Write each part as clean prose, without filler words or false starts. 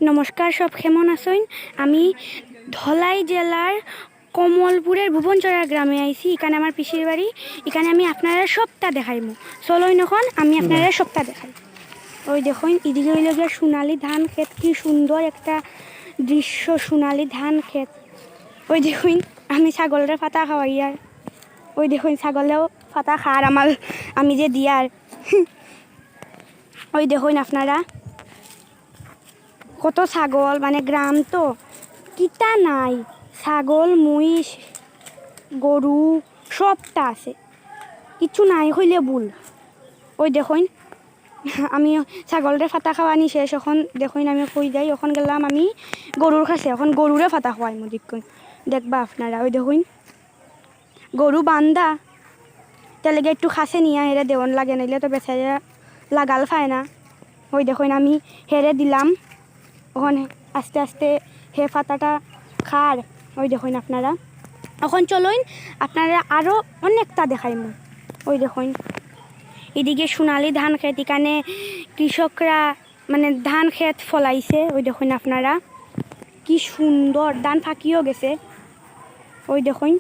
নমস্কার, সব কেমন আছেন? আমি ধলাই জেলার কমলপুরের ভুবনচড়া গ্রামে আইছি। এখানে আমার পিসির বাড়ি। এখানে আমি আপনারা সবটা দেখাইমু। চলুন এখন আমি আপনারা সবটা দেখাই। ওই দেখুন, এদিকে হইল গিয়ে সোনালি ধান ক্ষেত। কি সুন্দর একটা দৃশ্য, সোনালি ধান ক্ষেত। ওই দেখুন আমি ছাগলের পাতা খাওয়াই, আর ওই দেখুন ছাগলেও পাতা খার আমার, আমি যে দিয়ার। ওই দেখুন আপনারা কত ছাগল, মানে গ্রাম তো কিটা নাই, ছাগল মহিষ গরু সবটা আছে, কিছু নাই হইলে ভুল। ওই দেখুন আমি ছাগলের ফাতা খাওয়ানি শেষ, এখন দেখুন আমি কই যাই, এখন গেলাম আমি গরুর কাছে, এখন গরুরে ফাতা খাওয়াই দেখুন, দেখবা আপনারা। ওই দেখুন গরু বান্ধা, তাহলে একটু খাসে নিয়ে হেরে দেওয়ান লাগে, নাইলে তো বেচারা লাগাল খায় না। ওই দেখুন আমি হেরে দিলাম, ওখানে আস্তে আস্তে হে পাতাটা খার। ওই দেখুন আপনারা, এখন চলুন আপনারা আরও অনেকটা দেখাইম। ওই দেখুন এদিকে সোনালি ধান ক্ষেত, এখানে কৃষকরা মানে ধান ক্ষেত ফলাইছে। ওই দেখুন আপনারা কি সুন্দর, ধান ফাঁকিও গেছে। ওই দেখুন,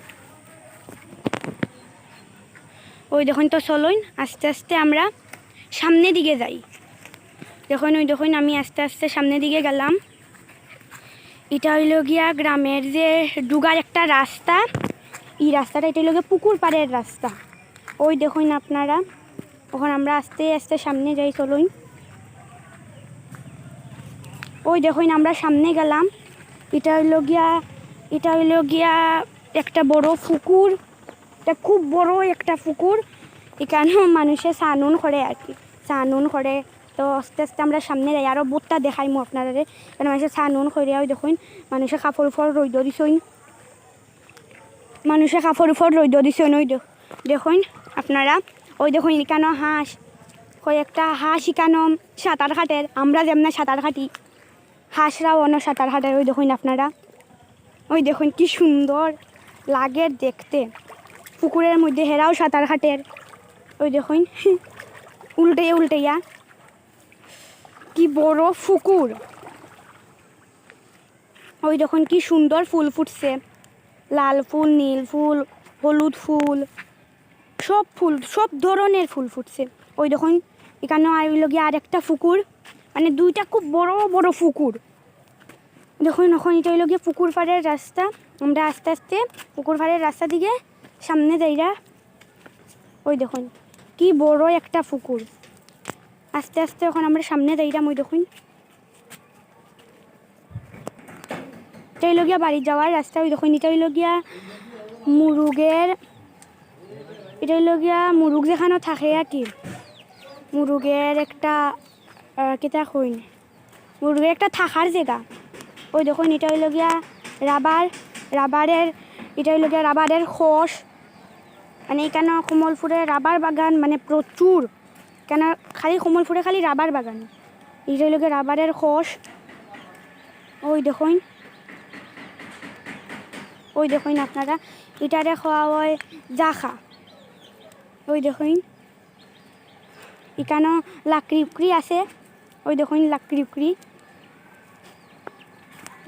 ওই দেখুন তো চলুন আস্তে আস্তে আমরা সামনের দিকে যাই। দেখুন ওই দেখুন আমি আস্তে আস্তে সামনের দিকে গেলাম। এটা হইল গিয়া গ্রামের যে ডুগার একটা রাস্তা, এই রাস্তাটা এটা হইল গিয়া পুকুর পাড়ের রাস্তা। ওই দেখুন আপনারা, ওখানে আমরা আস্তে আস্তে সামনে যাই, চলুন। ওই দেখুন আমরা সামনে গেলাম। এটা হইল গিয়া একটা বড় পুকুর, এটা খুব বড় একটা পুকুর। এখানেও মানুষে স্নান করে আর কি, স্নান করে। তো আস্তে আস্তে আমরা সামনে যাই, আরও বোটটা দেখাইমু আপনারা, কারণ মানুষের স্নান করে। ওই দেখুন মানুষে কাপড় উপর রইদ দিছইন, মানুষে কাপড় উপর রইদ দিছইন। ওই দেখুন আপনারা, ওই দেখুন এখানেও হাঁস, কয়েকটা হাঁস এখানেও সাঁতার কাটের, আমরা যেমন সাঁতার কাটি, হাঁসরাও অন্য সাঁতার কাটের। ওই দেখুন আপনারা, ওই দেখুন কি সুন্দর লাগে দেখতে, পুকুরের মধ্যে হেরাও সাঁতার কাটের। ওই দেখুন উল্টাইয়া কি বড় পুকুর। ওই দেখুন কি সুন্দর ফুল ফুটছে, লাল ফুল, নীল ফুল, হলুদ ফুল, সব ধরনের ফুল ফুটছে। ওই দেখুন এখানে আইল গিয়ে আর একটা পুকুর, মানে দুইটা খুব বড় বড় পুকুর। দেখুন এখন এটা হইল গিয়ে পুকুর পাড়ের রাস্তা। আমরা আস্তে আস্তে পুকুর পাড়ের রাস্তা দিকে সামনে যাইরা। ওই দেখুন কি বড় একটা পুকুর, আস্তে আস্তে এখন আমরা সামনে যাইরাম। ওই দেখুন এটা হইল গিয়া বাড়ি যাওয়ার রাস্তা। ওই দেখুন এটা হইল গিয়া মুরুগের, এটা হইল গিয়া মুরুগ যেখানে থাকে আর কি, মুরুগের একটা কেটা কইন, মুরুগের একটা থাকার জায়গা। ওই দেখুন এটা হইল গিয়া রাবারের, এটা হইল গিয়া রাবারের খোস, মানে এখানে কমলপুরে রাবার বাগান মানে প্রচুর, কেন খালি কমলপুরে খালি রাবার বাগান। এটা হইল গিয়া রাবারের খোস। ওই দেখুন, ওই দেখুন আপনারা এটারে খাওয়া হয় জাখা। ওই দেখুন এখানেও লাকড়ি উকড়ি আছে। ওই দেখুন লাকড়ি উকড়ি।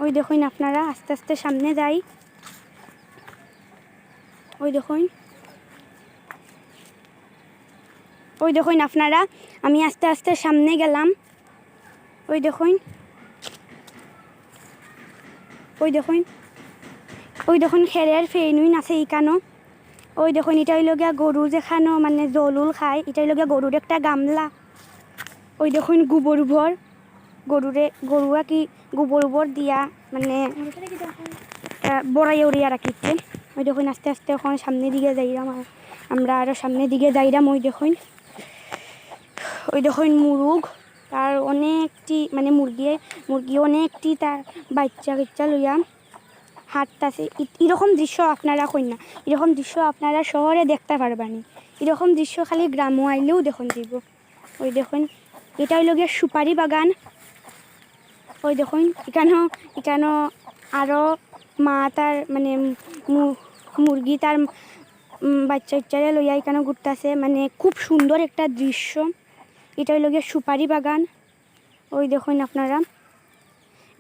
ওই দেখুন আপনারা আস্তে আস্তে সামনে যাই। ওই দেখুন, ওই দেখুন আপনারা আমি আস্তে আস্তে সামনে গেলাম। ওই দেখুন, ওই দেখুন, ওই দেখুন খেরের ফেনুইন আছে এইখানো। ওই দেখুন এটা হইল গিয়া গরু যেখানো মানে জলুল খায়, এটা হইল গিয়া গরুর একটা গামলা। ওই দেখুন গোবর ভর, গরুয়া কি গোবর ভর দিয়া মানে বড়াই উড়িয়া রাখিছে। ওই দেখুন আস্তে আস্তে এখন সামনের দিকে যাইরাম, আমরা আরও সামনের দিকে যাইরাম। ওই দেখুন, ওই দেখুন মুরুগ, তার অনেকটি মানে মুরগি অনেকটি তার বাচ্চা লইয়া হাঁটতাছে। এরকম দৃশ্য আপনারা কই না, এরকম দৃশ্য আপনারা শহরে দেখতে পারবানি, এরকম দৃশ্য খালি গ্রামও আইলেও দেখুন দিব। ওই দেখুন এটা হইল গিয়ে সুপারি বাগান। ওই দেখুন এখানেও আরও মা তার মানে মুরগি তার বাচ্চারে লইয়া এখানে ঘুরতেছে, মানে খুব সুন্দর একটা দৃশ্য। এটা হইল গিয়ে সুপারি বাগান। ওই দেখুন আপনারা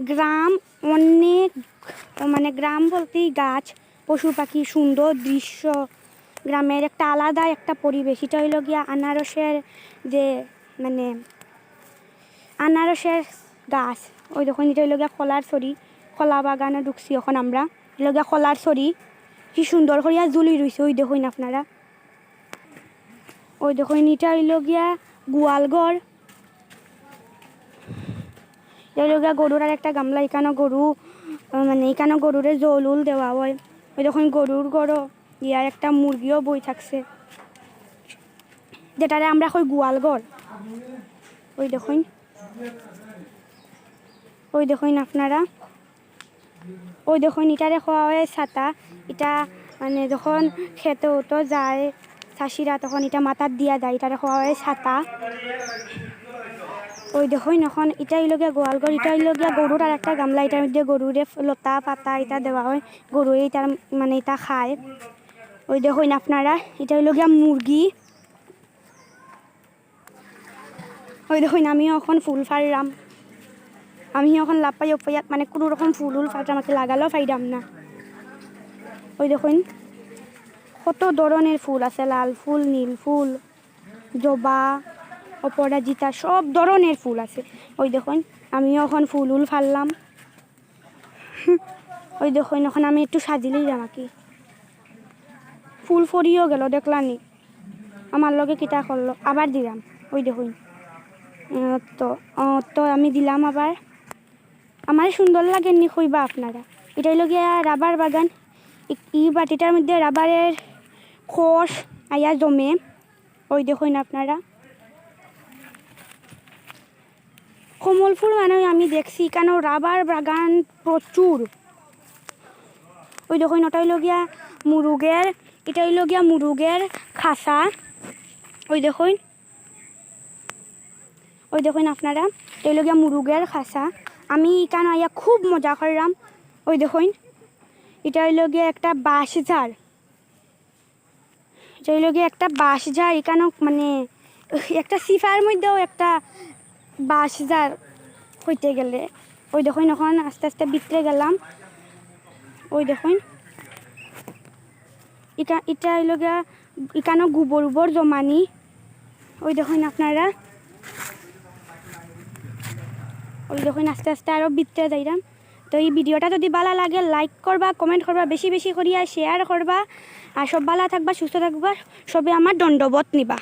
গ্রাম অনেক মানে গ্রাম বলতেই গাছ পশু পাখি সুন্দর দৃশ্য গ্রামের একটা আলাদা একটা পরিবেশ। এটা হইল গিয়া আনারসের যে মানে আনারসের গাছ। ওই দেখুন এটা হইল গিয়া কলার ছড়ি, কলা বাগানে ঢুকছি এখন আমরা। হইল গিয়া কলার ছড়ি, কি সুন্দর করিয়া জুলি রয়েছে ওই দেখুন আপনারা। ওই দেখুন এটা হইল গিয়া গোয়ালঘর। এটা হইল গিয়া গরুর আর একটা গামলা। এখানে গরু মানে এখানে গরুরে জল উল দেওয়া হয়। ওই দেখুন গরুর গরু ইয়ার একটা মুরগিও বই থাকছে, যেটারে আমরা কই গোয়ালঘর। ওই দেখুন, ওই দেখুন আপনারা, ওই দেখুন এটারে খাওয়া হয় ছাতা। এটা মানে যখন খেতে হতো যায় চাষিরা তখন এটা মাথার দিয়া যায়, এটারে খাওয়া হয় ছাতা। ওই দেখুন এখন এটা হইল গিয়া গোয়ালঘর। এটা হইল গিয়া গরুর আর একটা গামলা। এটার মধ্যে গরুরে লতা পাতা এটা দেওয়া হয়, গরু এটার মানে এটা খায়। ওই দেখুন আপনারা এটা হইল গিয়া মুরগি। ওই দেখুন আমিও এখন ফুল ফাড়লাম, আমি এখন লাভ পাই উপায়াত মানে কোনো রকম ফুল উল ফাটা আমাকে লাগালেও ফাইদাম না। ওই দেখুন কত ধরনের ফুল আছে, লাল ফুল, নীল ফুল, জবা, অপরাজিতা, সব ধরনের ফুল আছে। ওই দেখুন আমিও এখন ফুল উল ফাড়লাম। ওই দেখুন এখন আমি একটু সাজিলেই যাম কি ফুল ফরিও গেল দেখলানি, আমার লগে কিতা করলো আবার দিলাম। ওই দেখুন তো আমি দিলাম আবার। আমার সুন্দর লাগেননি কইবা আপনারা। এটাই লগিয়া রাবার বাগান। এই বাটিটার মধ্যে রাবারের খোস আয়া জমে। ওই দেখুন আপনারা কমল ফুল মানে আমি দেখছি কেন রাবার বাগান প্রচুর। ওই দেখুন ওটাই লগিয়া মুরুগের, এটাই লগিয়া মুরুগের খাসা। ওই দেখুন, ওই দেখুন আপনারা এটাই লগিয়া মুরুগের খাসা। আমি কেন আইয়া খুব মজা করলাম। ওই দেখুন এটা হইল গিয়ে একটা বাঁশ ঝাড়, এটা হইল গিয়ে একটা বাঁশ ঝাড়। এখানেও মানে একটা সিফার মধ্যেও একটা বাঁশ ঝাড় হইতে গেলে। ওই দেখুন এখন আস্তে আস্তে ভিতরে গেলাম। ওই দেখুন এটা হইল গিয়া এখানেও গোবর উবর জমানি। ওই দেখুন আপনারা, ওই দেখুন আস্তে আস্তে আরও ভিতরে যাইলাম। তো এই ভিডিওটা যদি ভালো লাগে লাইক করবা, কমেন্ট করবা, বেশি বেশি করিয়া শেয়ার করবা। আর সব ভালো থাকবা, সুস্থ থাকবা, সবে আমার দণ্ডবত নিবা।